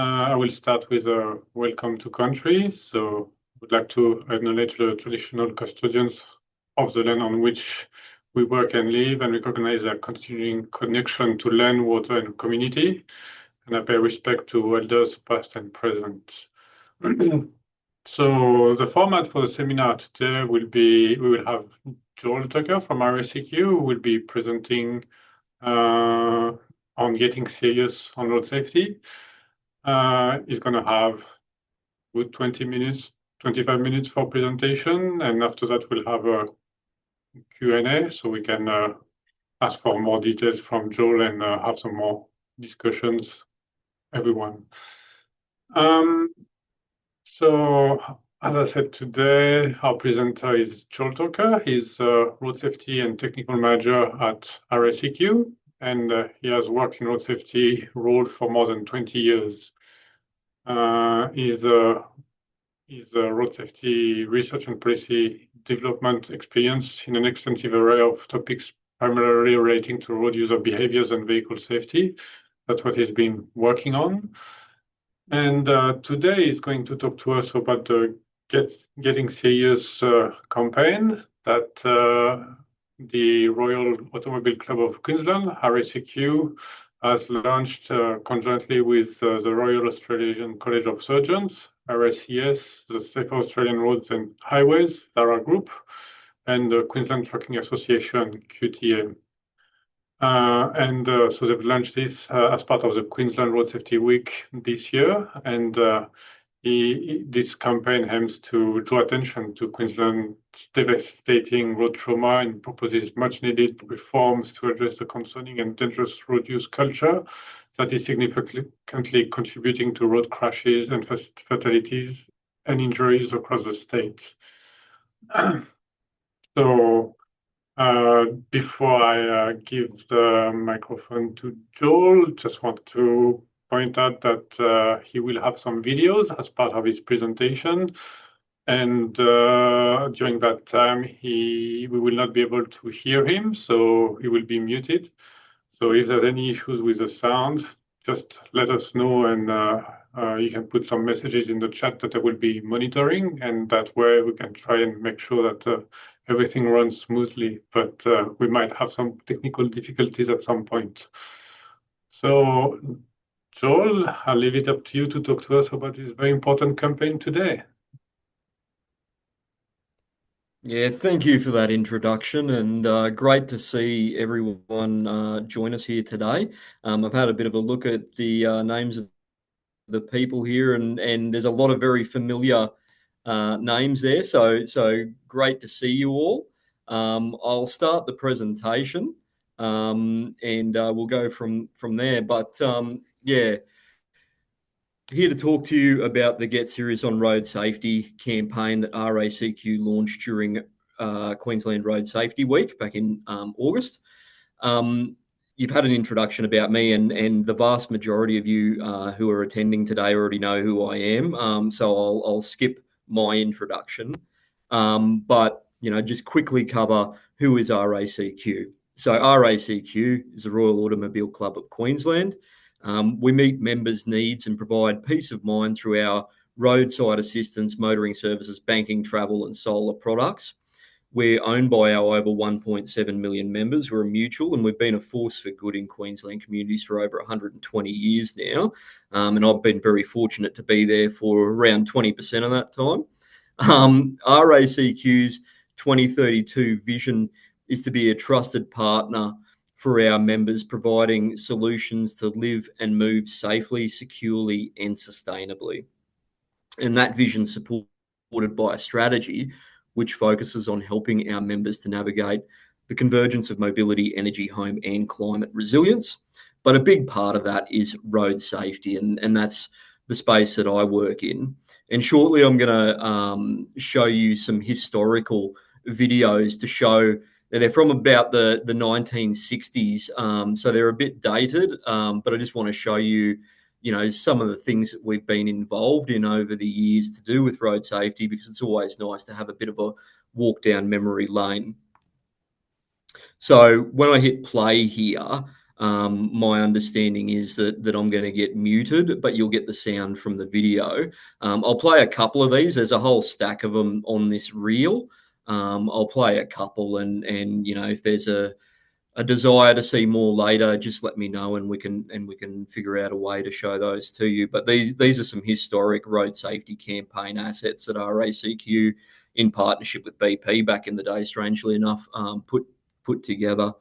I will start with a welcome to country. So I would like to acknowledge the traditional custodians of the land on which we work and live and recognize their continuing connection to land, water, and community. And I pay respect to elders past and present. So the format for the seminar today will be, we will have Joel Tucker from RACQ who will be presenting on getting serious on road safety. He's going to have good 20 minutes, 25 minutes for presentation. And after that, we'll have a Q&A so we can ask for more details from Joel and have some more discussions, everyone. So as I said today, our presenter is Joel Tucker. He's Road Safety and Technical Manager at RACQ, and he has worked in road safety role for more than 20 years. He's a road safety research and policy development experience in an extensive array of topics, primarily relating to road user behaviors and vehicle safety. That's what he's been working on. And today he's going to talk to us about the Getting Serious campaign that the Royal Automobile Club of Queensland, RACQ, has launched conjointly with the Royal Australasian College of Surgeons, RACS, the Safer Australian Roads and Highways, DARA Group, and the Queensland Trucking Association, QTA. So they've launched this as part of the Queensland Road Safety Week this year. And this campaign aims to draw attention to Queensland's devastating road trauma and proposes much needed reforms to address the concerning and dangerous road use culture that is significantly contributing to road crashes and fatalities and injuries across the state. So before I give the microphone to Joel, just want to point out that he will have some videos as part of his presentation. And during that time, we will not be able to hear him, so he will be muted. So if there's any issues with the sound, just let us know, and you can put some messages in the chat that I will be monitoring, and that way we can try and make sure that everything runs smoothly, but we might have some technical difficulties at some point. So, Joel, I'll leave it up to you to talk to us about this very important campaign today. Yeah, thank you for that introduction, and great to see everyone join us here today. I've had a bit of a look at the names of the people here, and there's a lot of very familiar names there. So great to see you all. I'll start the presentation, and we'll go from there. But yeah, here to talk to you about the Get Serious on Road Safety campaign that RACQ launched during Queensland Road Safety Week back in August. You've had an introduction about me, and the vast majority of you who are attending today already know who I am. So I'll skip my introduction, but just quickly cover who is RACQ. So RACQ is the Royal Automobile Club of Queensland. We meet members' needs and provide peace of mind through our roadside assistance, motoring services, banking, travel, and solar products. We're owned by our over 1.7 million members. We're a mutual, and we've been a force for good in Queensland communities for over 120 years now. And I've been very fortunate to be there for around 20% of that time. RACQ's 2032 vision is to be a trusted partner for our members, providing solutions to live and move safely, securely, and sustainably. And that vision supported by a strategy which focuses on helping our members to navigate the convergence of mobility, energy, home, and climate resilience. But a big part of that is road safety, and that's the space that I work in. And shortly, I'm going to show you some historical videos to show that they're from about the 1960s, so they're a bit dated, but I just want to show you, some of the things that we've been involved in over the years to do with road safety, because it's always nice to have a bit of a walk down memory lane. So when I hit play here, My understanding is that I'm going to get muted, but you'll get the sound from the video. I'll play a couple of these. There's a whole stack of them on this reel. I'll play a couple, and if there's a desire to see more later, just let me know, and we can figure out a way to show those to you. But these are some historic road safety campaign assets that RACQ, in partnership with BP back in the day, strangely enough, put together.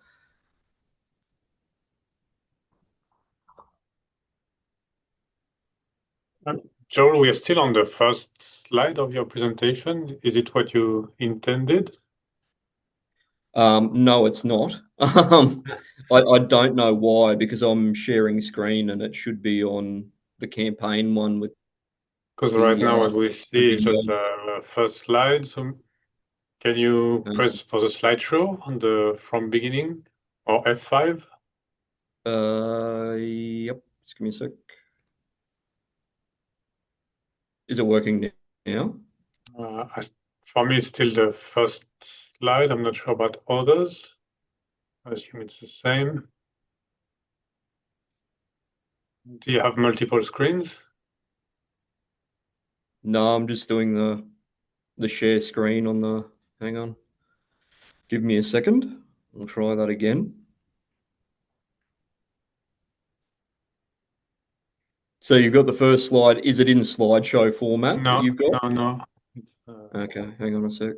Joel, we are still on the first slide of your presentation. Is it what you intended? No, it's not. I don't know why, because I'm sharing screen and it should be on the campaign one with Because right the now, as we the see, it's video. just the first slide. So can you press for the slideshow on the from beginning or F5? Yep. Just give me a sec. Is it working now? For me, it's still the first slide. I'm not sure about others. I assume it's the same. Do you have multiple screens? No, I'm just doing the share screen on the. Hang on. Give me a second. I'll try that again. So you've got the first slide. Is it in slideshow format that No, you've got? no. Okay, hang on a sec.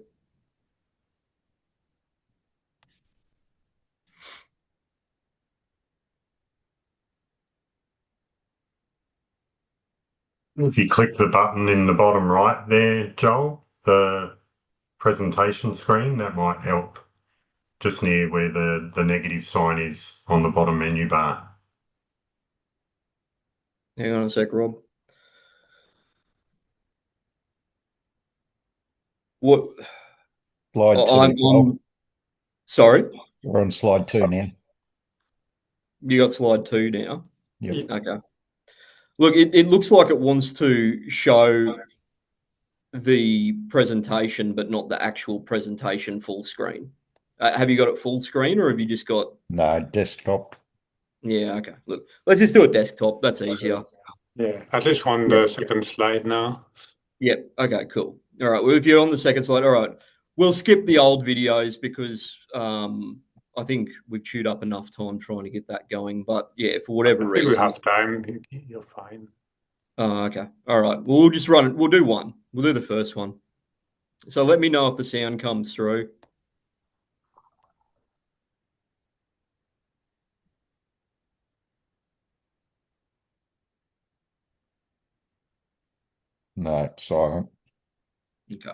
If you click the button in the bottom right there, Joel, the presentation screen, that might help, just near where the negative sign is on the bottom menu bar. Hang on a sec, Rob. What? Slide two. I'm sorry. We're on slide 2 now. You got slide 2 now. Yep. Okay. Look, it looks like it wants to show the presentation, but not the actual presentation full screen. Have you got it full screen, or have you just got? No, desktop. Yeah. Okay. Look, let's just do a desktop. That's easier. Yeah, at least on the second slide now. Yep. Okay, cool. All right. Well, if you're on the second slide, all right. We'll skip the old videos because I think we've chewed up enough time trying to get that going. But yeah, for whatever I think reason. we have time. You're fine. Okay. All right. Well, we'll just run it. We'll do one. We'll do the first one. So let me know if the sound comes through. No, silent. Okay.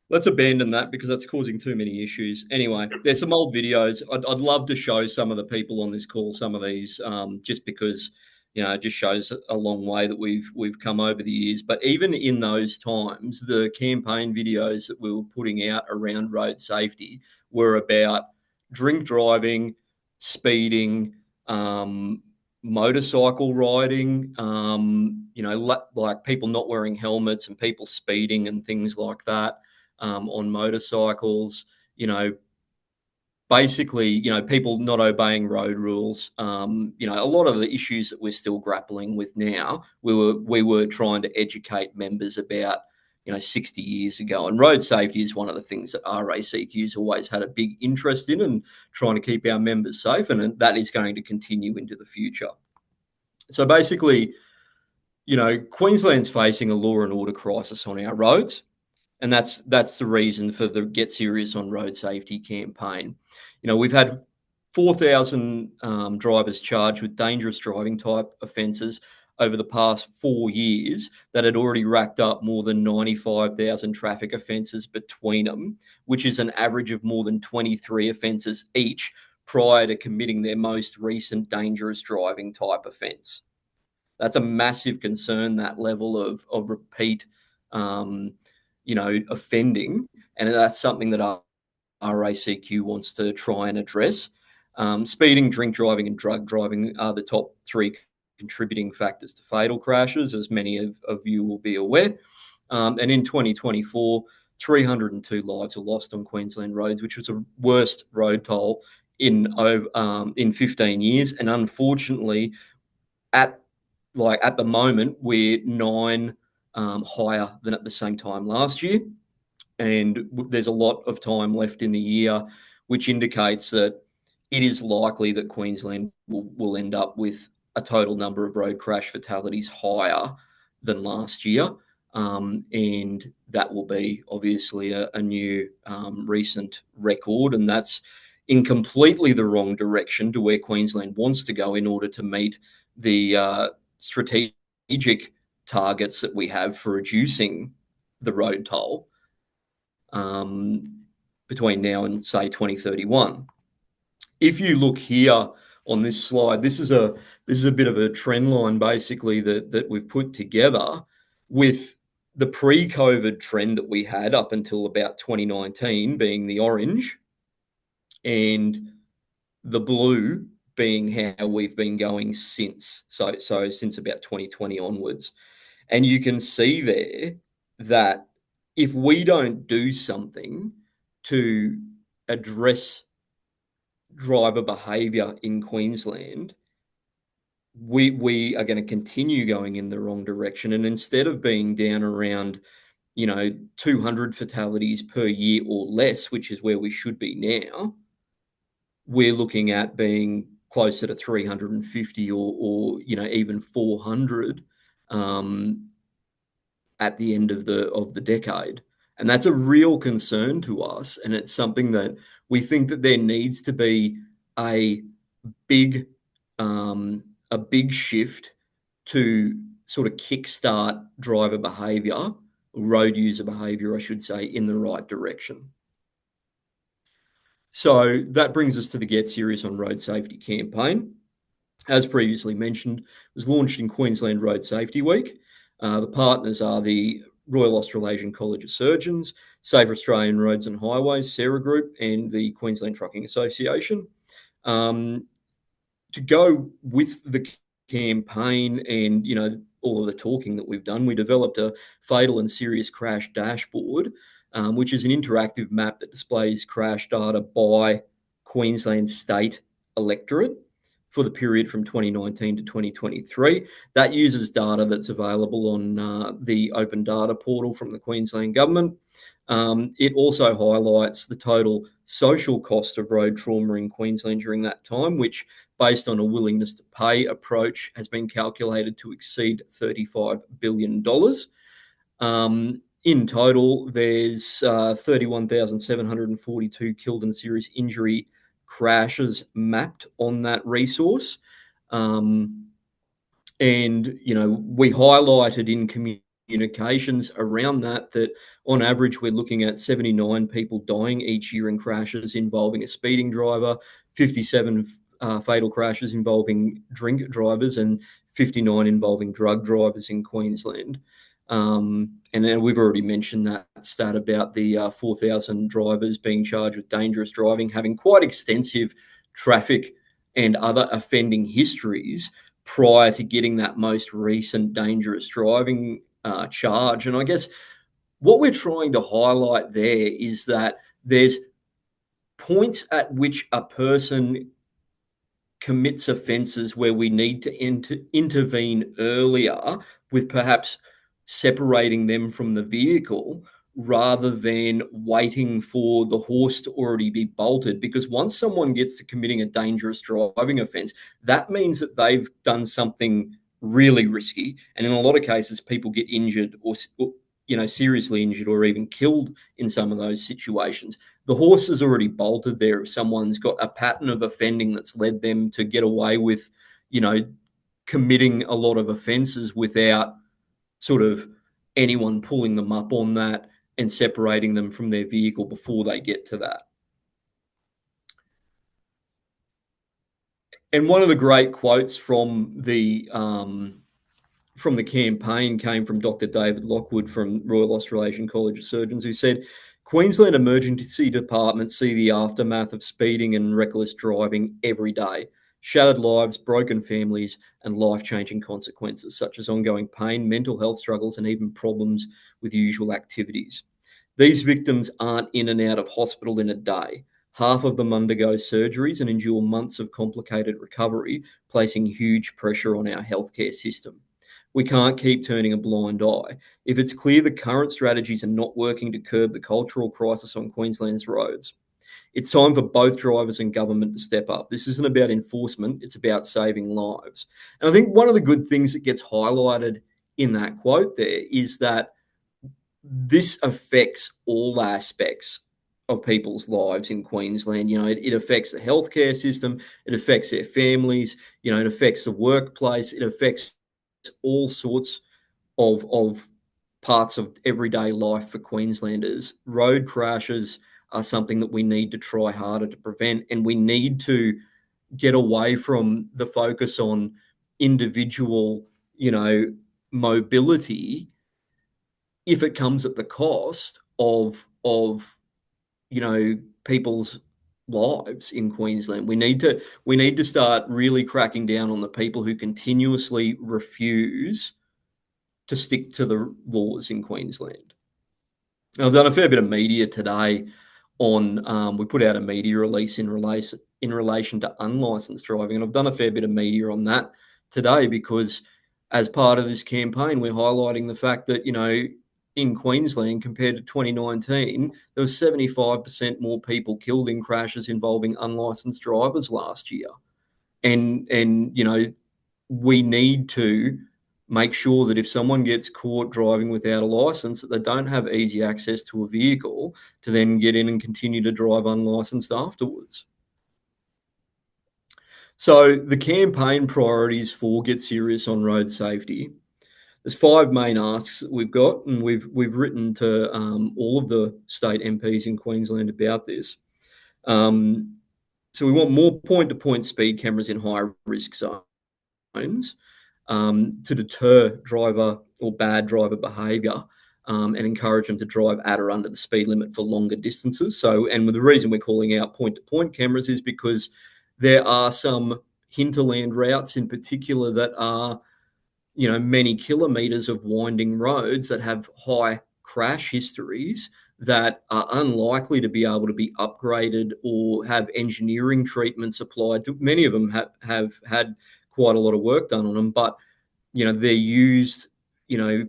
Let's abandon that because that's causing too many issues. Anyway, there's some old videos. I'd love to show some of the people on this call some of these, just because it just shows a long way that we've come over the years. But even in those times, the campaign videos that we were putting out around road safety were about drink driving, speeding, motorcycle riding, like people not wearing helmets and people speeding and things like that. On motorcycles, basically, people not obeying road rules. A lot of the issues that we're still grappling with now, we were trying to educate members about, 60 years ago. And road safety is one of the things that RACQ's always had a big interest in, and trying to keep our members safe, and that is going to continue into the future. So basically, Queensland's facing a law and order crisis on our roads. And that's the reason for the Get Serious on Road Safety campaign. We've had 4,000 drivers charged with dangerous driving type offences over the past 4 years that had already racked up more than 95,000 traffic offences between them, which is an average of more than 23 offences each prior to committing their most recent dangerous driving type offence. That's a massive concern, that level of repeat offending, and that's something that our RACQ wants to try and address. Speeding, drink driving, and drug driving are the top 3 contributing factors to fatal crashes, as many of you will be aware. And in 2024, 302 lives were lost on Queensland roads, which was the worst road toll in 15 years, and unfortunately, at the moment, we're 9 higher than at the same time last year, and there's a lot of time left in the year, which indicates that it is likely that Queensland will end up with a total number of road crash fatalities higher than last year. And that will be obviously a new recent record, and that's in completely the wrong direction to where Queensland wants to go in order to meet the strategic targets that we have for reducing the road toll between now and, say, 2031. If you look here on this slide, this is a bit of a trend line basically that we've put together with the pre-COVID trend that we had up until about 2019 being the orange, and the blue being how we've been going since. So since about 2020 onwards. And you can see there that if we don't do something to address driver behaviour in Queensland, we are going to continue going in the wrong direction. And instead of being down around, 200 fatalities per year or less, which is where we should be now, we're looking at being closer to 350 or even 400 at the end of the decade. And that's a real concern to us, and it's something that we think that there needs to be a big shift to sort of kickstart driver behaviour, road user behaviour, I should say, in the right direction. So that brings us to the Get Serious on Road Safety campaign. As previously mentioned, it was launched in Queensland Road Safety Week. The partners are the Royal Australasian College of Surgeons, Safer Australian Roads and Highways, Sarah Group, and the Queensland Trucking Association. To go with the campaign and, all of the talking that we've done, we developed a fatal and serious crash dashboard, which is an interactive map that displays crash data by Queensland state electorate for the period from 2019 to 2023. That uses data that's available on the open data portal from the Queensland government. It also highlights the total social cost of road trauma in Queensland during that time, which, based on a willingness to pay approach, has been calculated to exceed $35 billion. In total, there's 31,742 killed and serious injury crashes mapped on that resource. And, we highlighted in communications around that on average, we're looking at 79 people dying each year in crashes involving a speeding driver, 57 fatal crashes involving drink drivers, and 59 involving drug drivers in Queensland. And then we've already mentioned that stat about the 4,000 drivers being charged with dangerous driving, having quite extensive traffic and other offending histories prior to getting that most recent dangerous driving charge. And I guess what we're trying to highlight there is that there's points at which a person commits offences where we need to intervene earlier with perhaps separating them from the vehicle rather than waiting for the horse to already be bolted. Because once someone gets to committing a dangerous driving offence, that means that they've done something really risky. And in a lot of cases, people get injured or seriously injured or even killed in some of those situations. The horse is already bolted there if someone's got a pattern of offending that's led them to get away with, committing a lot of offences without sort of anyone pulling them up on that and separating them from their vehicle before they get to that. And one of the great quotes from the campaign came from Dr. David Lockwood from Royal Australasian College of Surgeons, who said, Queensland emergency departments see the aftermath of speeding and reckless driving every day. Shattered lives, broken families, and life-changing consequences, such as ongoing pain, mental health struggles, and even problems with usual activities. These victims aren't in and out of hospital in a day. Half of them undergo surgeries and endure months of complicated recovery, placing huge pressure on our healthcare system. We can't keep turning a blind eye. If it's clear the current strategies are not working to curb the cultural crisis on Queensland's roads, it's time for both drivers and government to step up. This isn't about enforcement, it's about saving lives. And I think one of the good things that gets highlighted in that quote there is that this affects all aspects of people's lives in Queensland. It affects the healthcare system, it affects their families, it affects the workplace, it affects all sorts of parts of everyday life for Queenslanders. Road crashes are something that we need to try harder to prevent, and we need to get away from the focus on individual, mobility if it comes at the cost of people's lives in Queensland. We need to start really cracking down on the people who continuously refuse to stick to the laws in Queensland. Now, I've done a fair bit of media today on, we put out a media release in relation to unlicensed driving, and I've done a fair bit of media on that today because as part of this campaign, we're highlighting the fact that, in Queensland compared to 2019, there was 75% more people killed in crashes involving unlicensed drivers last year. And we need to make sure that if someone gets caught driving without a license, that they don't have easy access to a vehicle to then get in and continue to drive unlicensed afterwards. So the campaign priorities for Get Serious on Road Safety, there's 5 main asks that we've got, and we've written to all of the state MPs in Queensland about this. So we want more point-to-point speed cameras in high-risk zones to deter driver or bad driver behaviour and encourage them to drive at or under the speed limit for longer distances. And the reason we're calling out point-to-point cameras is because there are some hinterland routes in particular that are, many kilometres of winding roads that have high crash histories that are unlikely to be able to be upgraded or have engineering treatments applied to. Many of them have had quite a lot of work done on them, but they're used,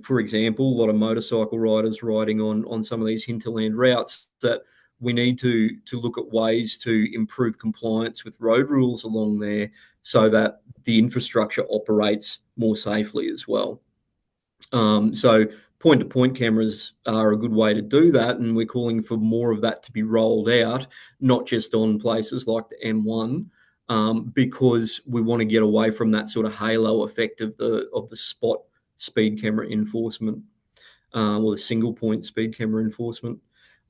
for example, a lot of motorcycle riders riding on some of these hinterland routes, that we need to look at ways to improve compliance with road rules along there so that the infrastructure operates more safely as well. So point-to-point cameras are a good way to do that, and we're calling for more of that to be rolled out, not just on places like the M1, because we want to get away from that sort of halo effect of the spot speed camera enforcement or the single point speed camera enforcement.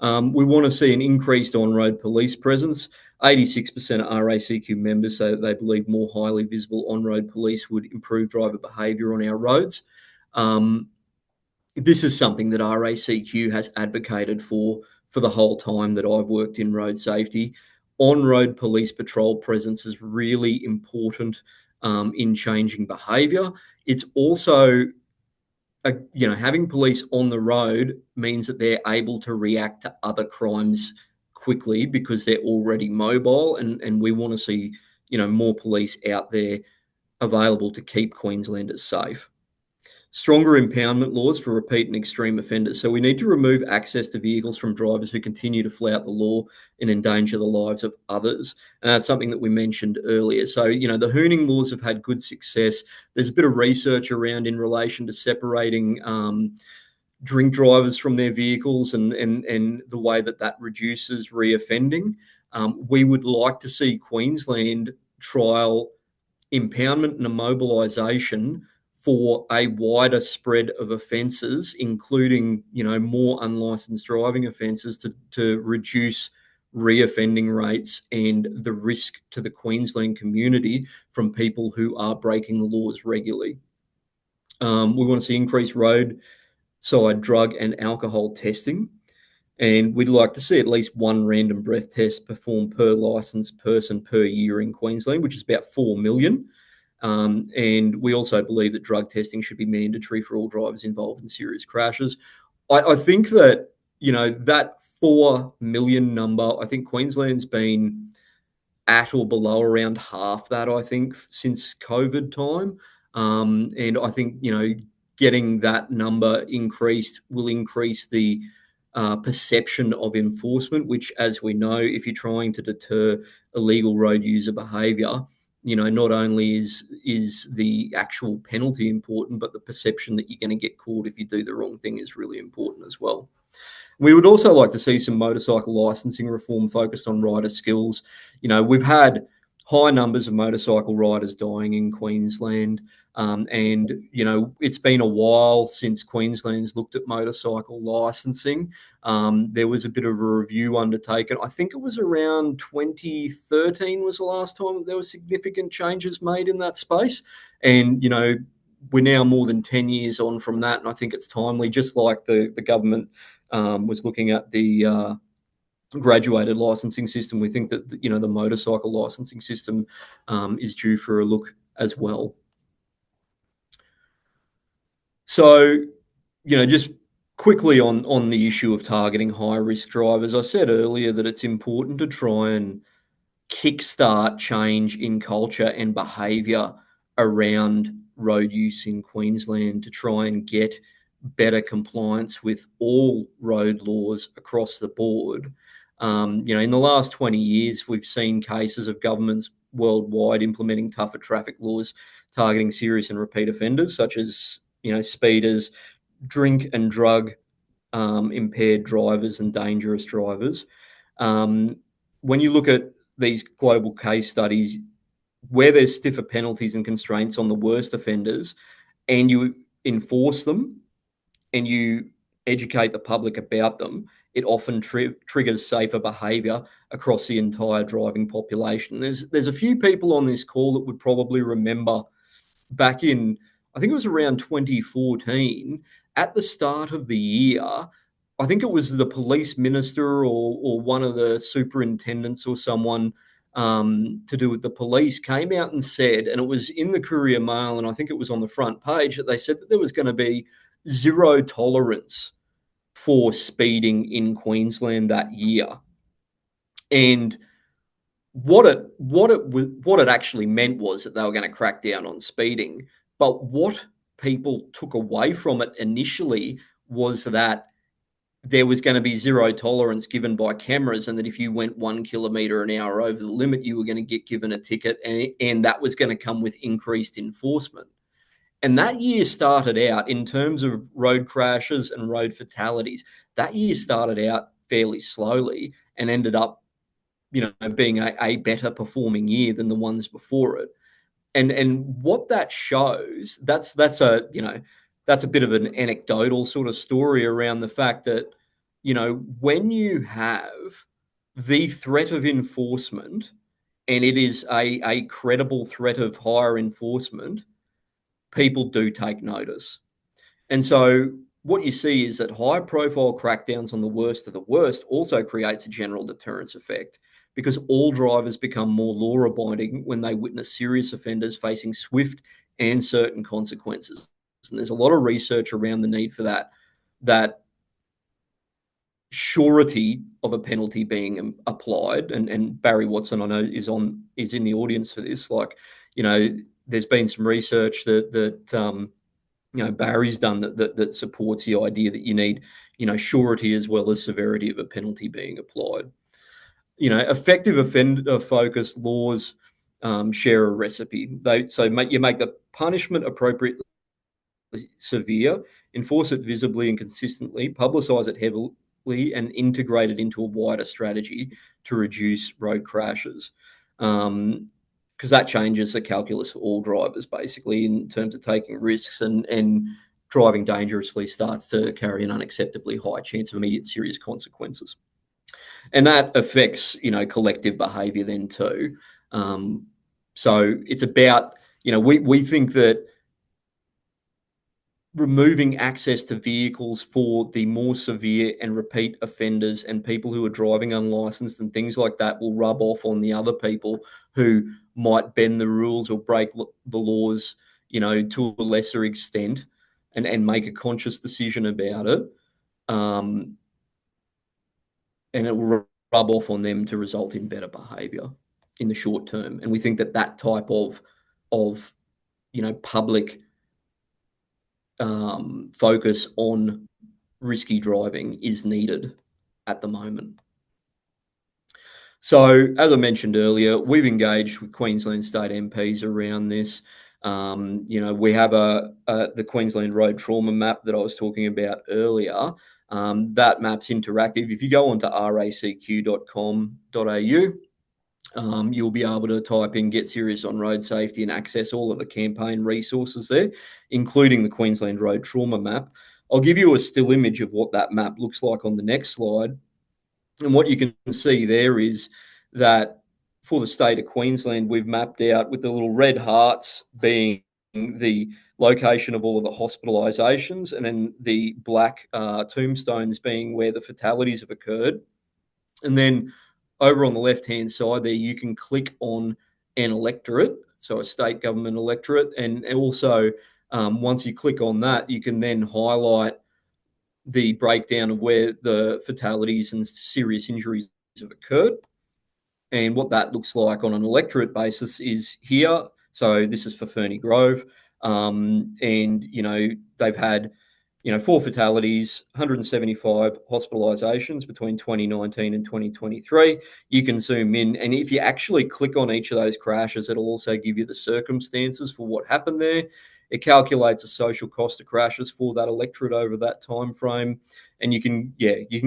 We want to see an increased on-road police presence. 86% of RACQ members say that they believe more highly visible on-road police would improve driver behaviour on our roads. This is something that RACQ has advocated for the whole time that I've worked in road safety. On-road police patrol presence is really important in changing behaviour. It's also, having police on the road means that they're able to react to other crimes quickly because they're already mobile, and we want to see, more police out there available to keep Queenslanders safe. Stronger impoundment laws for repeat and extreme offenders. So we need to remove access to vehicles from drivers who continue to flout the law and endanger the lives of others. And that's something that we mentioned earlier. So, the hooning laws have had good success. There's a bit of research around in relation to separating drink drivers from their vehicles and the way that reduces reoffending. We would like to see Queensland trial impoundment and immobilisation for a wider spread of offences, including, more unlicensed driving offences to reduce reoffending rates and the risk to the Queensland community from people who are breaking the laws regularly. We want to see increased roadside drug and alcohol testing, and we'd like to see at least one random breath test performed per licensed person per year in Queensland, which is about 4 million. And we also believe that drug testing should be mandatory for all drivers involved in serious crashes. I think that, that 4 million number. I think Queensland's been at or below around half that, I think, since COVID time. And I think, you know, getting that number increased will increase the perception of enforcement, which, as we know, if you're trying to deter illegal road user behaviour, you know, not only is the actual penalty important, but the perception that you're going to get caught if you do the wrong thing is really important as well. We would also like to see some motorcycle licensing reform focused on rider skills. You know, we've had high numbers of motorcycle riders dying in Queensland. And, you know, it's been a while since Queensland's looked at motorcycle licensing. There was a bit of a review undertaken. I think it was around 2013 was the last time there were significant changes made in that space. And, you know, we're now more than 10 years on from that. And I think it's timely, just like the government was looking at the graduated licensing system. We think that, you know, the motorcycle licensing system is due for a look as well. So, you know, just quickly on the issue of targeting high-risk drivers, I said earlier that it's important to try and kickstart change in culture and behaviour around road use in Queensland to try and get better compliance with all road laws across the board. You know, in the last 20 years, we've seen cases of governments worldwide implementing tougher traffic laws targeting serious and repeat offenders, such as, you know, speeders, drink and drug impaired drivers and dangerous drivers. When you look at these global case studies, where there's stiffer penalties and constraints on the worst offenders, and you enforce them and you educate the public about them, it often triggers safer behaviour across the entire driving population. There's a few people on this call that would probably remember back in, I think it was around 2014, at the start of the year, I think it was the police minister or one of the superintendents or someone to do with the police came out and said, and it was in the Courier Mail, and I think it was on the front page, that they said that there was going to be zero tolerance for speeding in Queensland that year. And what it actually meant was that they were going to crack down on speeding. But what people took away from it initially was that there was going to be zero tolerance given by cameras, and that if you went 1 kilometre an hour over the limit, you were going to get given a ticket, and that was going to come with increased enforcement. And that year started out, in terms of road crashes and road fatalities, that year started out fairly slowly and ended up, you know, being a better performing year than the ones before it. And what that shows, that's a, you know, that's a bit of an anecdotal sort of story around the fact that, you know, when you have the threat of enforcement, and it is a credible threat of higher enforcement, people do take notice. And so what you see is that high profile crackdowns on the worst of the worst also creates a general deterrence effect, because all drivers become more law abiding when they witness serious offenders facing swift and certain consequences. And there's a lot of research around the need for that surety of a penalty being applied. And Barry Watson, I know, is in the audience for this. Like, you know, there's been some research that you know, Barry's done that supports the idea that you need, you know, surety as well as severity of a penalty being applied. You know, effective offender-focused laws share a recipe. You make the punishment appropriately severe, enforce it visibly and consistently, publicise it heavily, and integrate it into a wider strategy to reduce road crashes. Because that changes the calculus for all drivers, basically, in terms of taking risks, and driving dangerously starts to carry an unacceptably high chance of immediate serious consequences. And that affects, you know, collective behaviour then too. So it's about, you know, we think that removing access to vehicles for the more severe and repeat offenders and people who are driving unlicensed and things like that will rub off on the other people who might bend the rules or break the laws, you know, to a lesser extent, and make a conscious decision about it. and it will rub off on them to result in better behaviour in the short term. And we think that that type of public focus on risky driving is needed at the moment. So, as I mentioned earlier, we've engaged with Queensland state MPs around this. We have the Queensland Road Trauma Map that I was talking about earlier. That map's interactive. If you go onto racq.com.au, you'll be able to type in "Get Serious on Road Safety" and access all of the campaign resources there, including the Queensland Road Trauma Map. I'll give you a still image of what that map looks like on the next slide. And what you can see there is that for the state of Queensland, we've mapped out with the little red hearts being the location of all of the hospitalisations, and then the black tombstones being where the fatalities have occurred. And then over on the left-hand side there, you can click on an electorate, so a state government electorate. And also, once you click on that, you can then highlight the breakdown of where the fatalities and serious injuries have occurred. And what that looks like on an electorate basis is here. So this is for Ferny Grove. And, they've had, 4 fatalities, 175 hospitalisations between 2019 and 2023. You can zoom in. And if you actually click on each of those crashes, it'll also give you the circumstances for what happened there. It calculates the social cost of crashes for that electorate over that time frame. And you can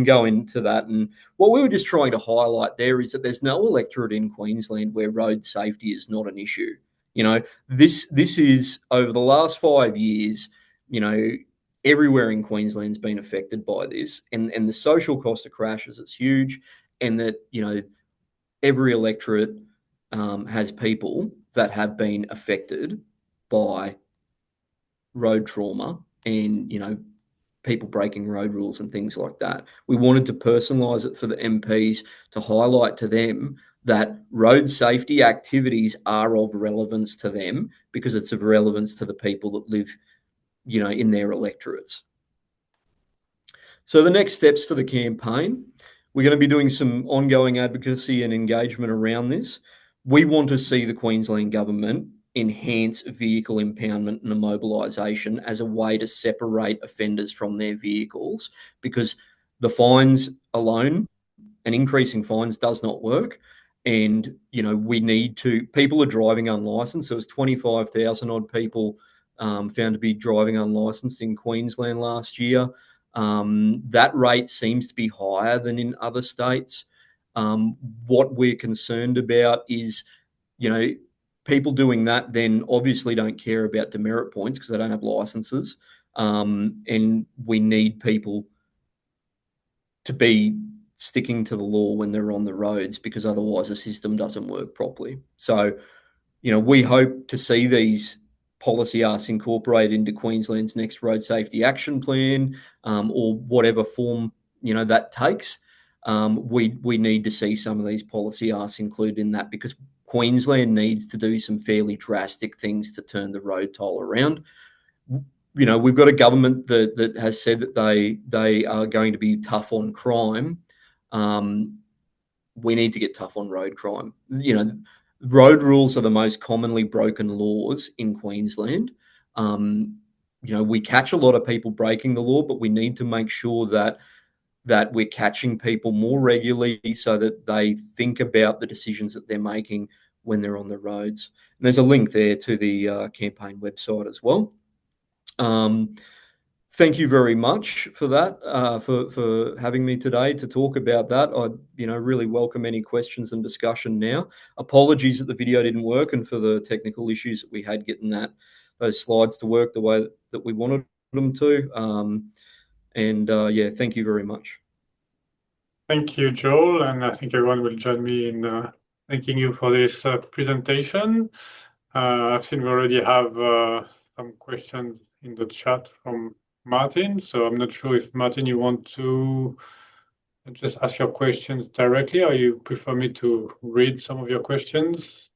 go into that. And what we were just trying to highlight there is that there's no electorate in Queensland where road safety is not an issue. This is over the last 5 years, everywhere in Queensland's been affected by this, and the social cost of crashes is huge, and that every electorate has people that have been affected by road trauma and people breaking road rules and things like that. We wanted to personalise it for the MPs to highlight to them that road safety activities are of relevance to them because it's of relevance to the people that live in their electorates. So the next steps for the campaign, we're going to be doing some ongoing advocacy and engagement around this. We want to see the Queensland government enhance vehicle impoundment and immobilisation as a way to separate offenders from their vehicles, because the fines alone and increasing fines does not work. And, we need to, people are driving unlicensed. There was 25,000 odd people found to be driving unlicensed in Queensland last year. That rate seems to be higher than in other states. What we're concerned about is, people doing that then obviously don't care about demerit points because they don't have licenses. And we need people to be sticking to the law when they're on the roads, because otherwise the system doesn't work properly. So, we hope to see these policy asks incorporated into Queensland's next road safety action plan, or whatever form that takes. We need to see some of these policy asks included in that, because Queensland needs to do some fairly drastic things to turn the road toll around. We've got a government that has said that they are going to be tough on crime. We need to get tough on road crime. Road rules are the most commonly broken laws in Queensland. We catch a lot of people breaking the law, but we need to make sure that we're catching people more regularly so that they think about the decisions that they're making when they're on the roads. And there's a link there to the campaign website as well. Thank you very much for that, for having me today to talk about that. I, really welcome any questions and discussion now. Apologies that the video didn't work and for the technical issues that we had getting those slides to work the way that we wanted them to. Thank you very much. Thank you, Joel, and I think everyone will join me in thanking you for this presentation. I've seen we already have some questions in the chat from Martin, so I'm not sure if, Martin, you want to just ask your questions directly, or you prefer me to read some of your questions?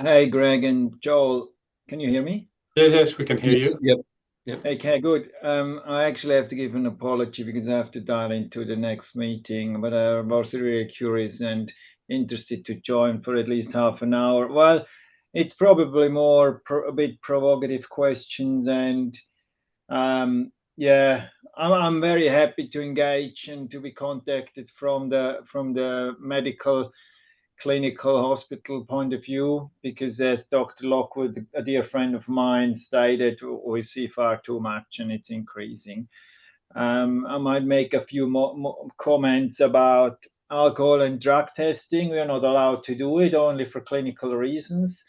Hey, Greg and Joel, can you hear me? Yes, we can hear you. Yep. Yep. Okay, good. I actually have to give an apology because I have to dial into the next meeting, but I was really curious and interested to join for at least half an hour. Well, it's probably more a bit provocative questions, and yeah, I'm very happy to engage and to be contacted from the medical clinical hospital point of view, because as Dr. Lockwood, a dear friend of mine, stated, we see far too much and it's increasing. I might make a few more comments about alcohol and drug testing. We are not allowed to do it, only for clinical reasons.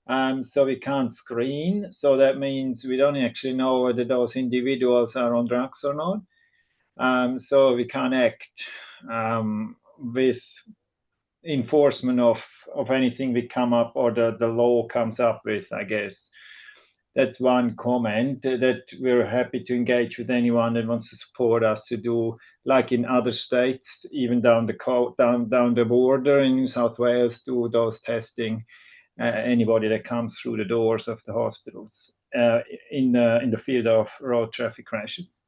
So we can't screen. So that means we don't actually know whether those individuals are on drugs or not. So we can't act with enforcement of anything we come up or the law comes up with, I guess. That's one comment, that we're happy to engage with anyone that wants to support us to do, like in other states, even down the border in New South Wales, do those testing. Anybody that comes through the doors of the hospitals in the field of road traffic crashes.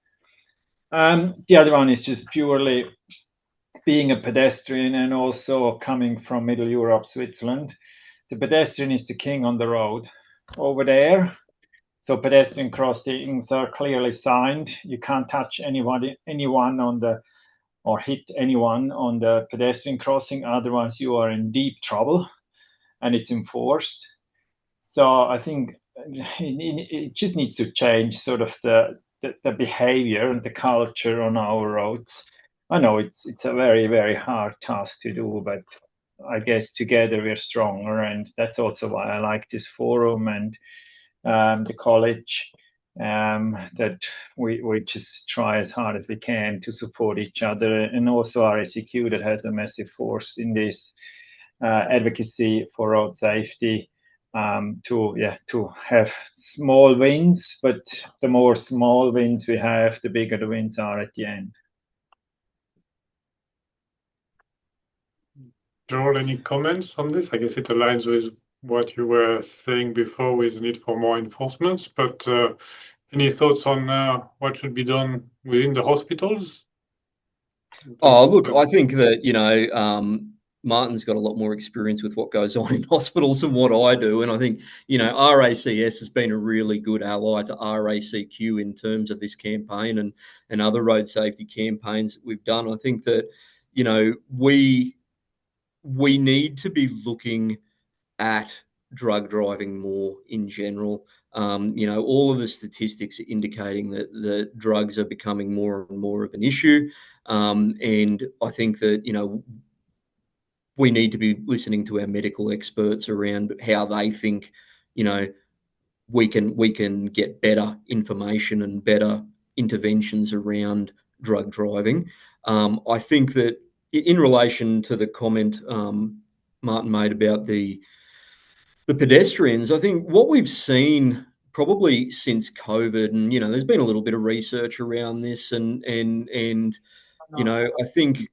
The other one is just purely being a pedestrian and also coming from Middle Europe, Switzerland. The pedestrian is the king on the road over there. So pedestrian crossings are clearly signed. You can't touch anyone on the, or hit anyone on the pedestrian crossing, otherwise you are in deep trouble, and it's enforced. So I think it just needs to change sort of the behavior and the culture on our roads. I know it's a very, very hard task to do, but I guess together we're stronger, and that's also why I like this forum and the college, that we just try as hard as we can to support each other, and also RACQ that has a massive force in this advocacy for road safety, to have small wins, but the more small wins we have, the bigger the wins are at the end. Joel, any comments on this? I guess it aligns with what you were saying before with the need for more enforcement, but any thoughts on what should be done within the hospitals? Oh, look, I think that, Martin's got a lot more experience with what goes on in hospitals than what I do. And I think, RACS has been a really good ally to RACQ in terms of this campaign and other road safety campaigns that we've done. I think that, we need to be looking at drug driving more in general. All of the statistics are indicating that the drugs are becoming more and more of an issue. And I think that, we need to be listening to our medical experts around how they think, we can get better information and better interventions around drug driving. I think that in relation to the comment Martin made about the pedestrians, I think what we've seen probably since COVID, and there's been a little bit of research around this, and I think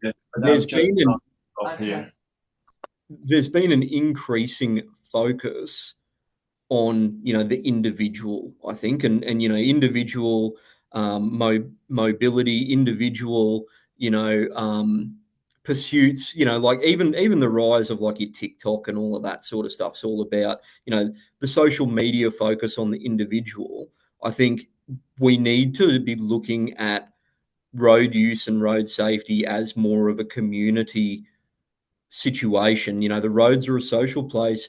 there's been an increasing focus on the individual, I think, and individual mobility, individual pursuits, like even the rise of like your TikTok and all of that sort of stuff's all about the social media focus on the individual. I think we need to be looking at road use and road safety as more of a community situation. The roads are a social place.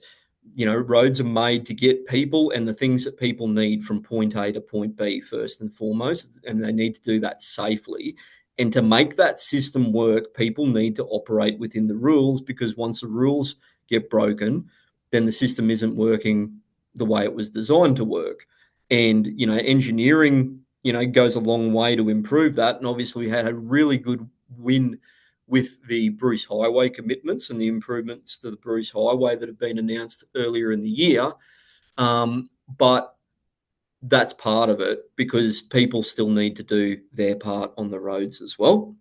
Roads are made to get people and the things that people need from point A to point B first and foremost, and they need to do that safely. And to make that system work, people need to operate within the rules, because once the rules get broken, then the system isn't working the way it was designed to work. And, engineering, goes a long way to improve that. And obviously we had a really good win with the Bruce Highway commitments and the improvements to the Bruce Highway that have been announced earlier in the year. But that's part of it, because people still need to do their part on the roads as well.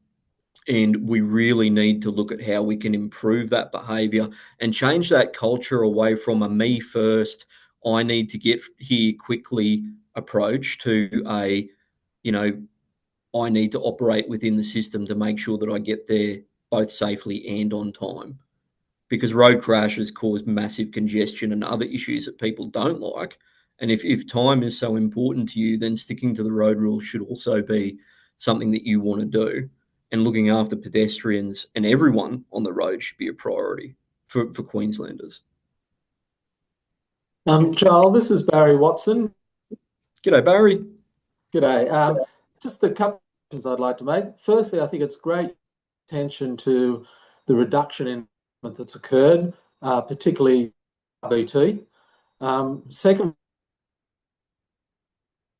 And we really need to look at how we can improve that behaviour and change that culture away from a me first, I need to get here quickly approach to a, I need to operate within the system to make sure that I get there both safely and on time. Because road crashes cause massive congestion and other issues that people don't like. And if time is so important to you, then sticking to the road rules should also be something that you want to do. And looking after pedestrians and everyone on the road should be a priority for Queenslanders. Joel, this is Barry Watson. G'day, Barry. G'day. Just a couple of questions I'd like to make. Firstly, I think it's great attention to the reduction in that's occurred, particularly BT. Second,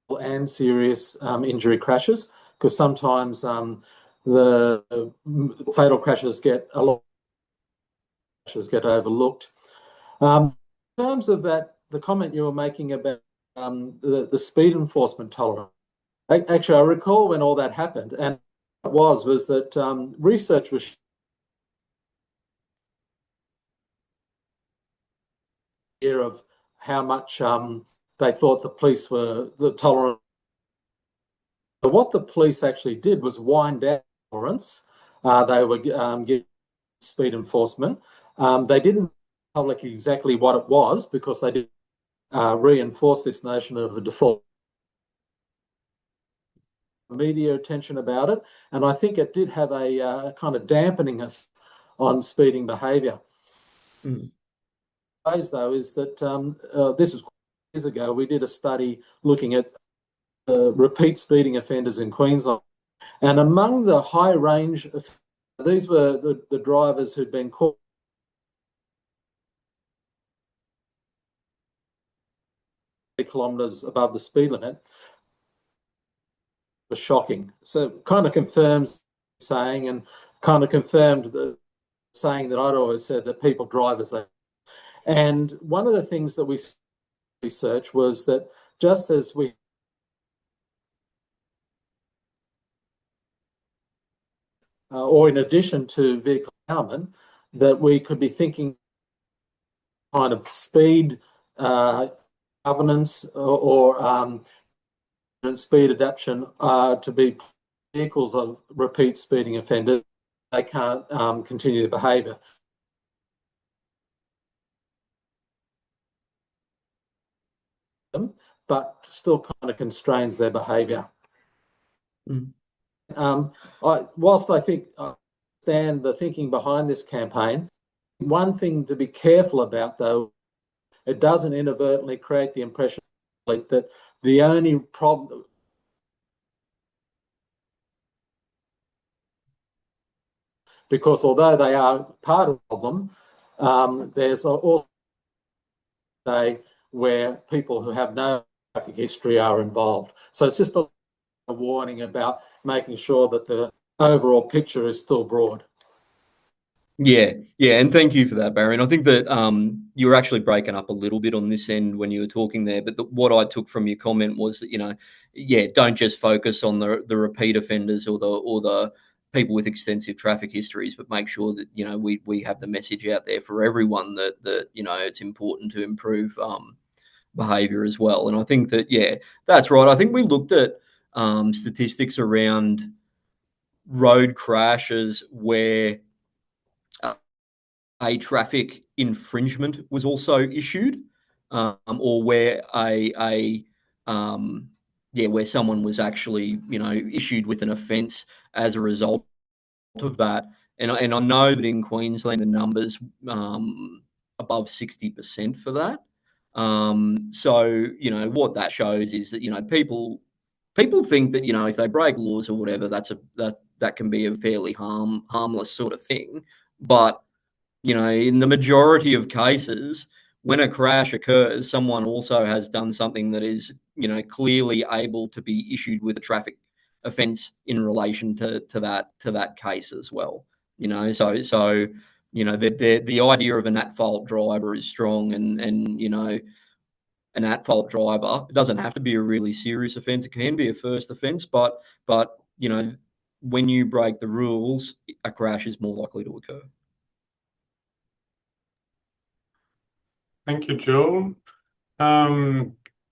and serious injury crashes, because sometimes the fatal crashes get overlooked. In terms of that, the comment you were making about the speed enforcement tolerance. Actually, I recall when all that happened, and it was that research was of how much they thought the police were tolerant. But what the police actually did was wind down tolerance. They were giving speed enforcement. They didn't public exactly what it was, because they did reinforce this notion of the default media attention about it, and I think it did have a kind of dampening on speeding behaviour. Though, is that this is years ago, we did a study looking at repeat speeding offenders in Queensland, and among the high range, these were the drivers who'd been caught kilometres above the speed limit. Was shocking. So kind of confirms saying, and kind of confirmed the saying that I'd always said, that people drive as they. And one of the things that we researched was that just as we or in addition to vehicle empowerment, that we could be thinking kind of speed governance or speed adaptation to be vehicles of repeat speeding offenders. They can't continue the behaviour. But still kind of constrains their behaviour. Whilst I think I understand the thinking behind this campaign, one thing to be careful about, though, it doesn't inadvertently create the impression that the only problem, because although they are part of the problem, there's also a day where people who have no traffic history are involved. So it's just a warning about making sure that the overall picture is still broad. Yeah, and thank you for that, Barry. And I think that you were actually breaking up a little bit on this end when you were talking there. But what I took from your comment was that don't just focus on the repeat offenders or the people with extensive traffic histories, but make sure that we have the message out there for everyone that it's important to improve behaviour as well. And I think that that's right. I think we looked at statistics around road crashes where a traffic infringement was also issued, or where where someone was actually issued with an offence as a result of that. And I know that in Queensland the numbers above 60% for that. So what that shows is that people think that if they break laws or whatever, that can be a fairly harmless sort of thing, but in the majority of cases, when a crash occurs, someone also has done something that is, clearly able to be issued with a traffic offence in relation to that case as well. So the idea of an at-fault driver is strong, and an at-fault driver, it doesn't have to be a really serious offence. It can be a first offence, but when you break the rules, a crash is more likely to occur. Thank you, Joel.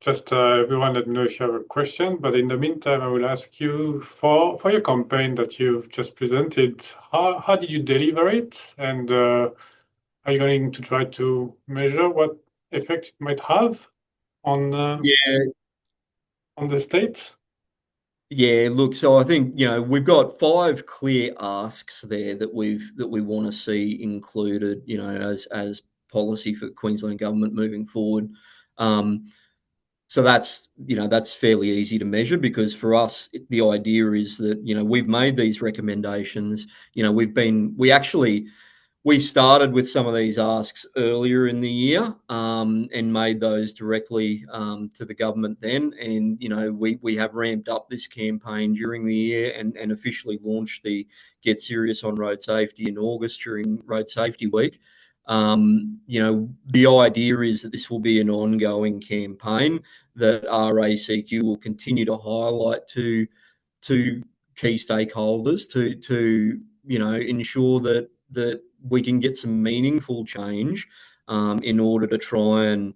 just everyone let me know if you have a question. But in the meantime, I will ask you for your campaign that you've just presented. How did you deliver it, and are you going to try to measure what effect it might have on the state? Yeah, look, so I think, we've got 5 clear asks there that we want to see included, as policy for Queensland government moving forward. So that's fairly easy to measure, because for us, the idea is that, we've made these recommendations. We started with some of these asks earlier in the year, and made those directly to the government then. And, we have ramped up this campaign during the year and officially launched the Get Serious on Road Safety in August during Road Safety Week. The idea is that this will be an ongoing campaign that RACQ will continue to highlight to key stakeholders to ensure that we can get some meaningful change in order to try and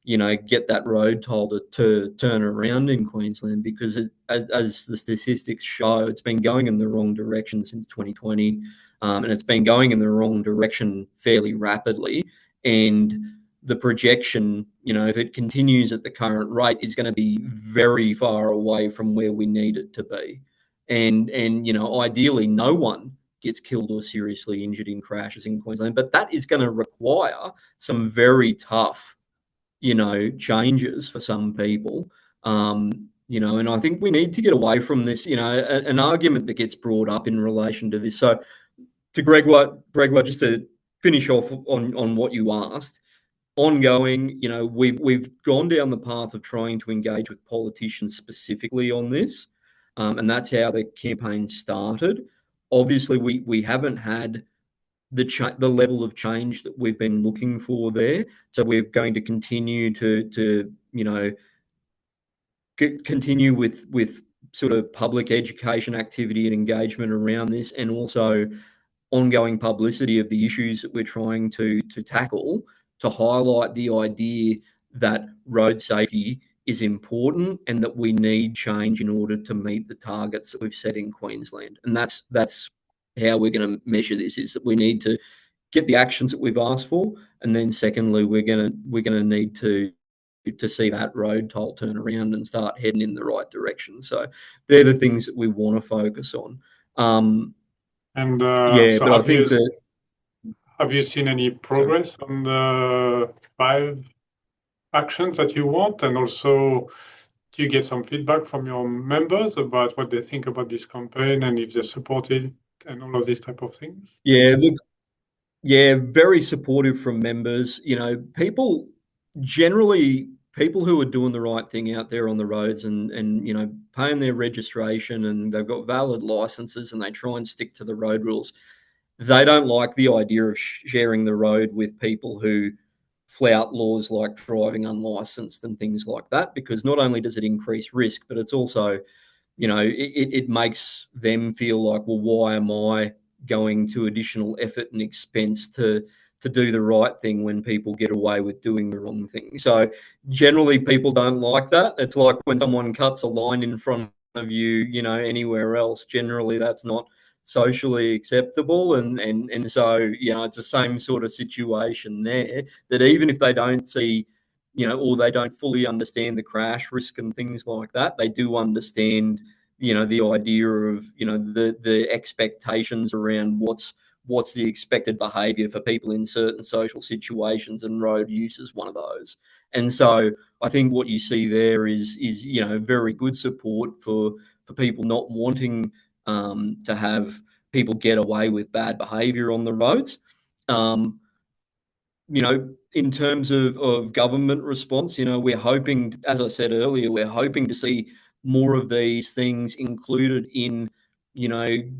get that road toll to turn around in Queensland, because as the statistics show, it's been going in the wrong direction since 2020, and it's been going in the wrong direction fairly rapidly. And the projection, if it continues at the current rate, is going to be very far away from where we need it to be. And ideally, no one gets killed or seriously injured in crashes in Queensland, but that is going to require some very tough, changes for some people. And I think we need to get away from this, an argument that gets brought up in relation to this. So to Gregoire, just to finish off on what you asked, ongoing, we've gone down the path of trying to engage with politicians specifically on this, and that's how the campaign started. Obviously, we haven't had the level of change that we've been looking for there, so we're going to continue to continue with sort of public education activity and engagement around this, and also ongoing publicity of the issues that we're trying to tackle, to highlight the idea that road safety is important and that we need change in order to meet the targets that we've set in Queensland. And that's how we're going to measure this, is that we need to get the actions that we've asked for, and then secondly, we're going to need to see that road toll turn around and start heading in the right direction. So they're the things that we want to focus on. So but I think that. Have you seen any progress on the 5 actions that you want? And also, do you get some feedback from your members about what they think about this campaign and if they support it and all of these type of things? Yeah, look, very supportive from members. People who are doing the right thing out there on the roads and paying their registration, and they've got valid licenses and they try and stick to the road rules. They don't like the idea of sharing the road with people who flout laws like driving unlicensed and things like that, because not only does it increase risk, but it's also, it makes them feel like, well, why am I going to additional effort and expense to do the right thing when people get away with doing the wrong thing? So generally people don't like that. It's like when someone cuts a line in front of you, anywhere else, generally that's not socially acceptable. And so, it's the same sort of situation there, that even if they don't see, or they don't fully understand the crash risk and things like that, they do understand, the idea of, the expectations around what's the expected behaviour for people in certain social situations, and road use is one of those. And so I think what you see there is very good support for people not wanting to have people get away with bad behaviour on the roads. In terms of government response, we're hoping, as I said earlier, we're hoping to see more of these things included in,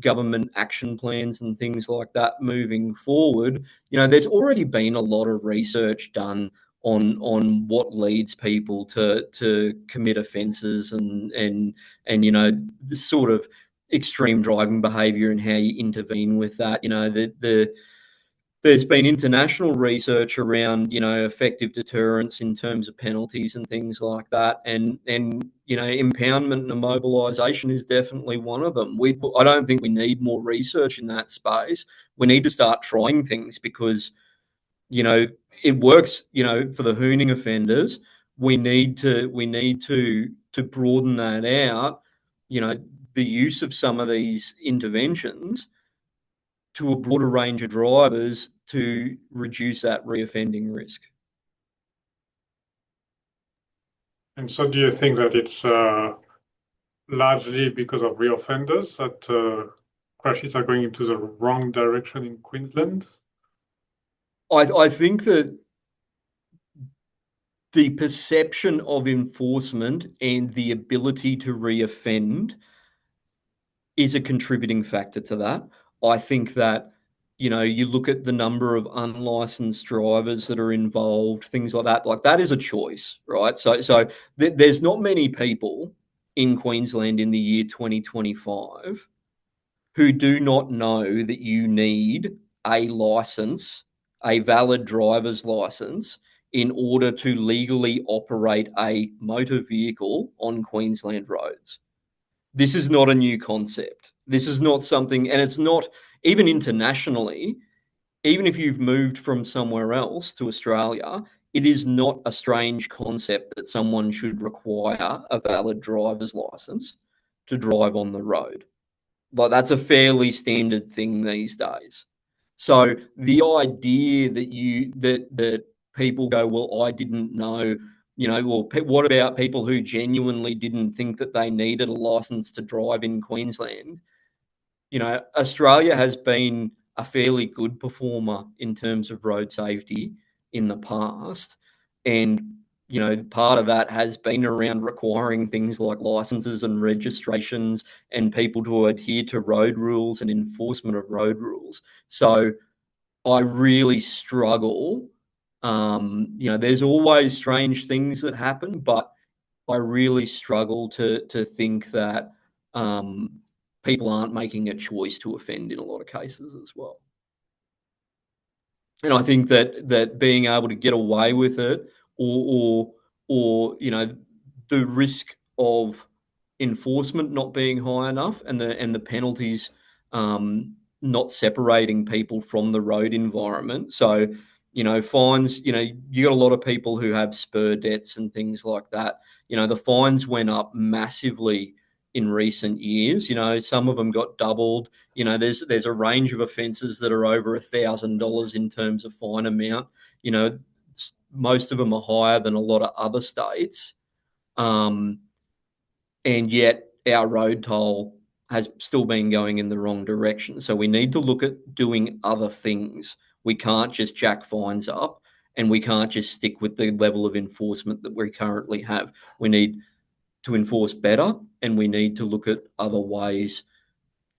government action plans and things like that moving forward. There's already been a lot of research done on what leads people to commit offences and the sort of extreme driving behaviour and how you intervene with that. there's been international research around, effective deterrence in terms of penalties and things like that. And impoundment and immobilisation is definitely one of them. I don't think we need more research in that space. We need to start trying things because, it works, for the hooning offenders. We need to broaden that out, the use of some of these interventions to a broader range of drivers to reduce that reoffending risk. And so do you think that it's largely because of reoffenders that crashes are going into the wrong direction in Queensland? I think that the perception of enforcement and the ability to reoffend is a contributing factor to that. I think that, you look at the number of unlicensed drivers that are involved, things like that is a choice, right? So there's not many people in Queensland in the year 2025 who do not know that you need a license, a valid driver's license, in order to legally operate a motor vehicle on Queensland roads. This is not a new concept. This is not something, and it's not even internationally, even if you've moved from somewhere else to Australia, it is not a strange concept that someone should require a valid driver's license to drive on the road. Like, that's a fairly standard thing these days. So the idea that people go, well, I didn't know, well, what about people who genuinely didn't think that they needed a license to drive in Queensland? Australia has been a fairly good performer in terms of road safety in the past. And, part of that has been around requiring things like licenses and registrations and people to adhere to road rules and enforcement of road rules. So I really struggle. There's always strange things that happen, but I really struggle to think that people aren't making a choice to offend in a lot of cases as well. And I think that being able to get away with it, or the risk of enforcement not being high enough, and the penalties not separating people from the road environment. So, fines, you got a lot of people who have spur debts and things like that. The fines went up massively in recent years. Some of them got doubled. There's a range of offences that are over $1,000 in terms of fine amount. Most of them are higher than a lot of other states. And yet our road toll has still been going in the wrong direction. So we need to look at doing other things. We can't just jack fines up, and we can't just stick with the level of enforcement that we currently have. We need to enforce better, and we need to look at other ways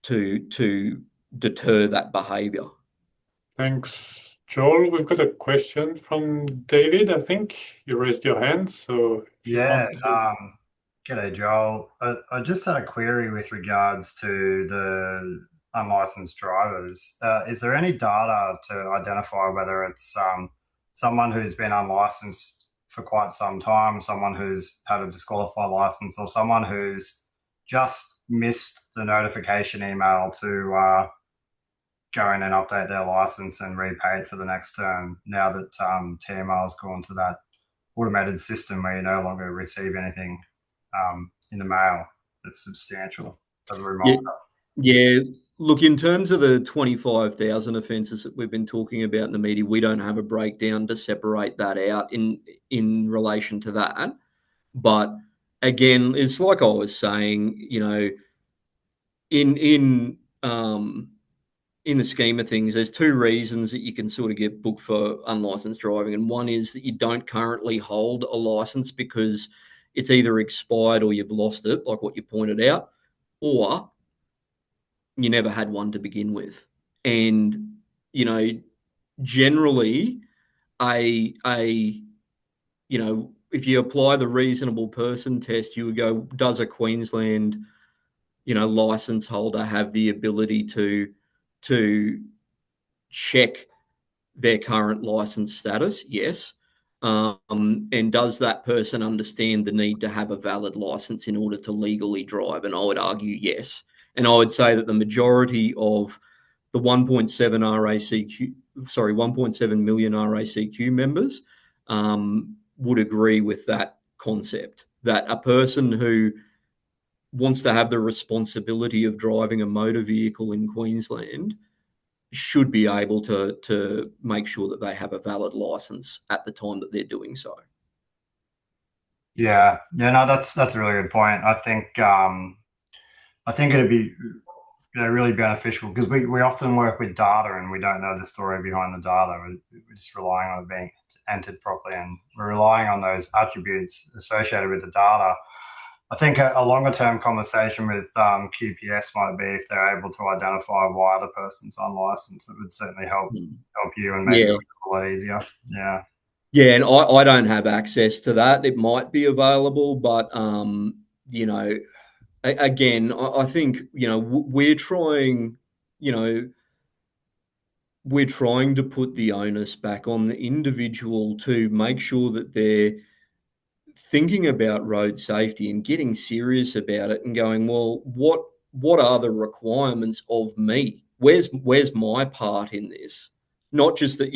to deter that behaviour. Thanks, Joel. We've got a question from David. I think you raised your hand, so if you want to... G'day, Joel. I just had a query with regards to the unlicensed drivers. Is there any data to identify whether it's someone who's been unlicensed for quite some time, someone who's had a disqualified license, or someone who's just missed the notification email to go in and update their license and repay it for the next term, now that TMR has gone to that automated system where you no longer receive anything in the mail that's substantial as a reminder? Yeah. Look, in terms of the 25,000 offences that we've been talking about in the media, we don't have a breakdown to separate that out in relation to that. But again, it's like I was saying, in the scheme of things, there's two reasons that you can sort of get booked for unlicensed driving. And one is that you don't currently hold a license because it's either expired or you've lost it, like what you pointed out, or you never had one to begin with. And, generally if you apply the reasonable person test, you would go, does a Queensland, license holder have the ability to check their current license status? Yes. And does that person understand the need to have a valid license in order to legally drive? And I would argue yes. And I would say that the majority of the 1.7 million RACQ members would agree with that concept, that a person who wants to have the responsibility of driving a motor vehicle in Queensland should be able to make sure that they have a valid license at the time that they're doing so. Yeah, no, that's a really good point. I think it'd be really beneficial because we often work with data and we don't know the story behind the data. We're just relying on it being entered properly, and we're relying on those attributes associated with the data. I think a longer term conversation with QPS might be if they're able to identify why the person's unlicensed. It would certainly help you and make it a lot easier. Yeah. Yeah, and I don't have access to that. It might be available, but you know, again, I think, you know, we're trying to put the onus back on the individual to make sure that they're thinking about road safety and getting serious about it and going, well, what are the requirements of me? Where's my part in this? Not just that,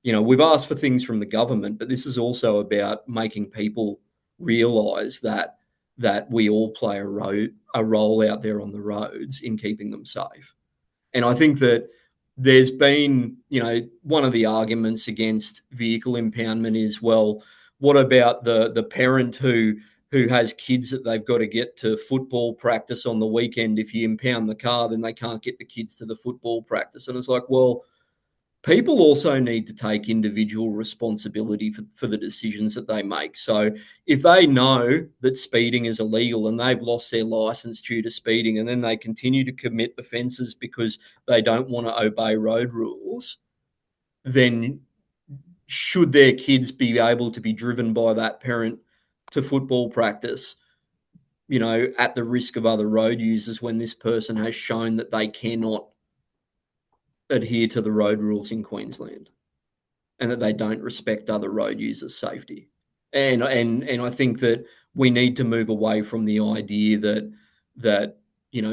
we've asked for things from the government, but this is also about making people realise that we all play a role out there on the roads in keeping them safe. And I think that there's been, one of the arguments against vehicle impoundment is, well, what about the parent who has kids that they've got to get to football practice on the weekend? If you impound the car, then they can't get the kids to the football practice. And it's like, well, people also need to take individual responsibility for the decisions that they make. So if they know that speeding is illegal and they've lost their license due to speeding, and then they continue to commit offences because they don't want to obey road rules, then should their kids be able to be driven by that parent to football practice, at the risk of other road users, when this person has shown that they cannot adhere to the road rules in Queensland and that they don't respect other road users' safety? And I think that we need to move away from the idea that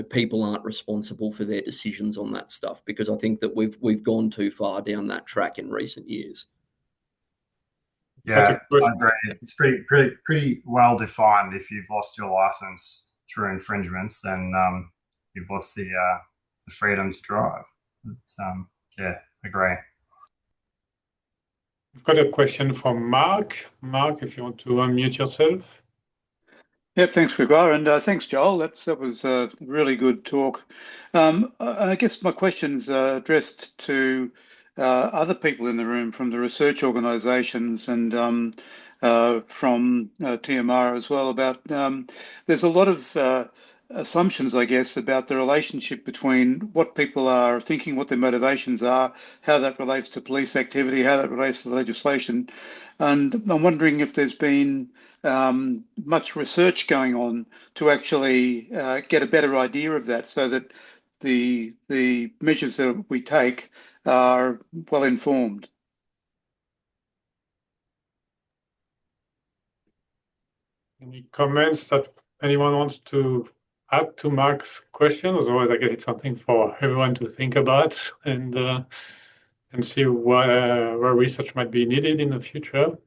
people aren't responsible for their decisions on that stuff, because I think that we've gone too far down that track in recent years. Yeah, I agree. It's pretty well defined. If you've lost your license through infringements, then you've lost the freedom to drive. Yeah, agree. I've got a question from Mark. Mark, if you want to unmute yourself. Yep, thanks, Gregor, and thanks, Joel. That was a really good talk. I guess my question's addressed to other people in the room from the research organisations and from TMR as well. About there's a lot of assumptions, I guess, about the relationship between what people are thinking, what their motivations are, how that relates to police activity, how that relates to legislation, and I'm wondering if there's been much research going on to actually get a better idea of that, so that the measures that we take are well informed. Any comments that anyone wants to add to Mark's question? Otherwise, I guess it's something for everyone to think about and see where research might be needed in the future.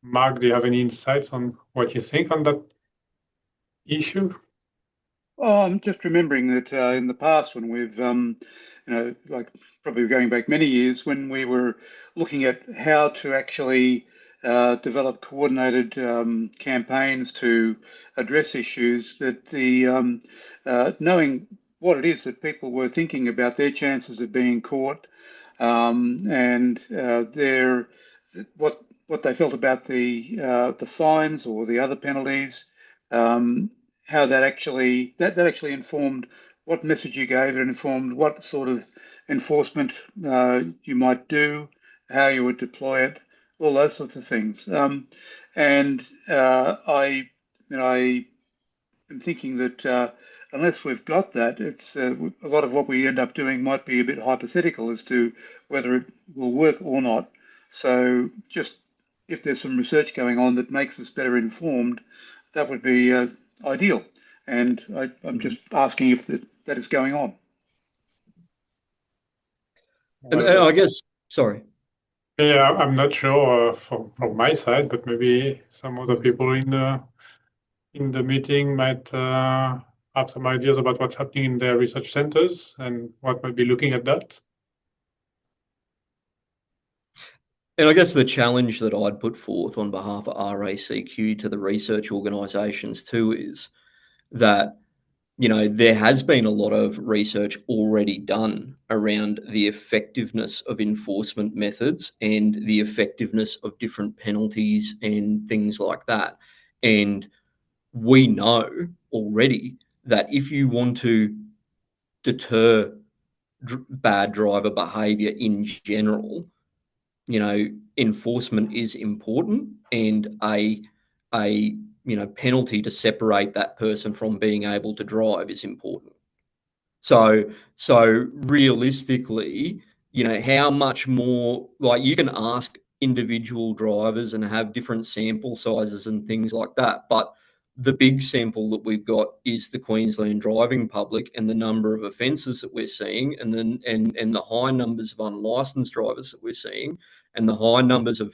Mark, do you have any insights on what you think on that issue? Oh, I'm just remembering that in the past, when we've, like probably going back many years, when we were looking at how to actually develop coordinated campaigns to address issues, that the knowing what it is that people were thinking about their chances of being caught, and what they felt about the fines or the other penalties, how that actually informed what message you gave. It informed what sort of enforcement you might do, how you would deploy it, all those sorts of things. I am thinking that unless we've got that, it's a lot of what we end up doing might be a bit hypothetical as to whether it will work or not. So just if there's some research going on that makes us better informed, that would be ideal. And I'm just asking if that is going on. And I guess, sorry. Yeah, I'm not sure from my side, but maybe some other people in the meeting might have some ideas about what's happening in their research centers and what might be looking at that. And I guess the challenge that I'd put forth on behalf of RACQ to the research organisations too is that, there has been a lot of research already done around the effectiveness of enforcement methods and the effectiveness of different penalties and things like that. And we know already that if you want to deter bad driver behaviour in general, enforcement is important, and a penalty to separate that person from being able to drive is important. So realistically, how much more, like, you can ask individual drivers and have different sample sizes and things like that, but the big sample that we've got is the Queensland driving public and the number of offences that we're seeing, and then and the high numbers of unlicensed drivers that we're seeing, and the high numbers of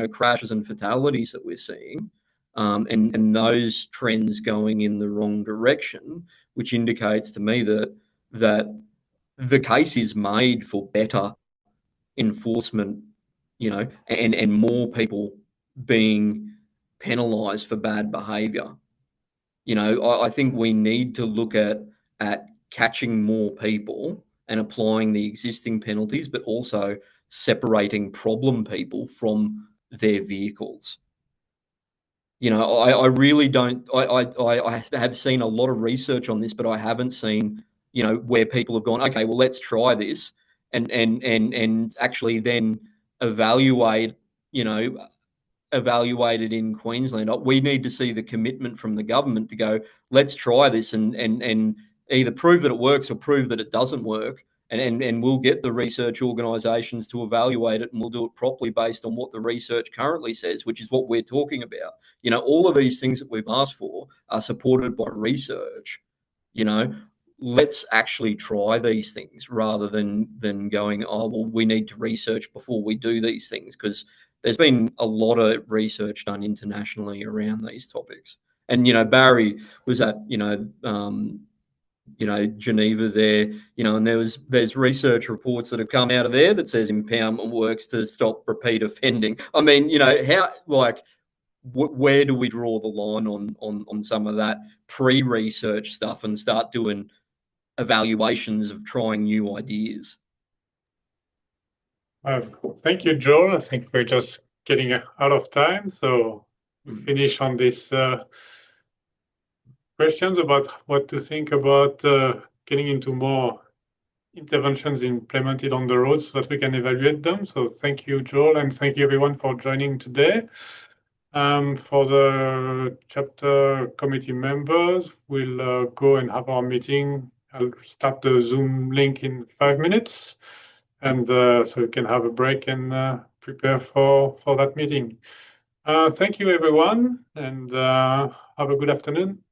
crashes and fatalities that we're seeing, and those trends going in the wrong direction, which indicates to me that the case is made for better enforcement, and more people being penalised for bad behaviour. I think we need to look at catching more people and applying the existing penalties, but also separating problem people from their vehicles. I really don't. I have seen a lot of research on this, but I haven't seen, where people have gone, okay, well, let's try this, and actually then evaluate it in Queensland. We need to see the commitment from the government to go, let's try this and either prove that it works or prove that it doesn't work. And we'll get the research organisations to evaluate it, and we'll do it properly based on what the research currently says, which is what we're talking about. All of these things that we've asked for are supported by research. Let's actually try these things rather than going, oh, well, we need to research before we do these things, because there's been a lot of research done internationally around these topics. And, Barry was at, Geneva there, and there's research reports that have come out of there that says impoundment works to stop repeat offending. I mean, where do we draw the line on some of that pre-research stuff and start doing evaluations of trying new ideas? Thank you, Joel. I think we're just getting out of time, so we finish on this questions about what to think about getting into more interventions implemented on the roads so that we can evaluate them. So thank you, Joel, and thank you everyone for joining today. For the chapter committee members, we'll go and have our meeting. I'll start the Zoom link in 5 minutes, and so you can have a break and prepare for that meeting. Thank you, everyone, and have a good afternoon.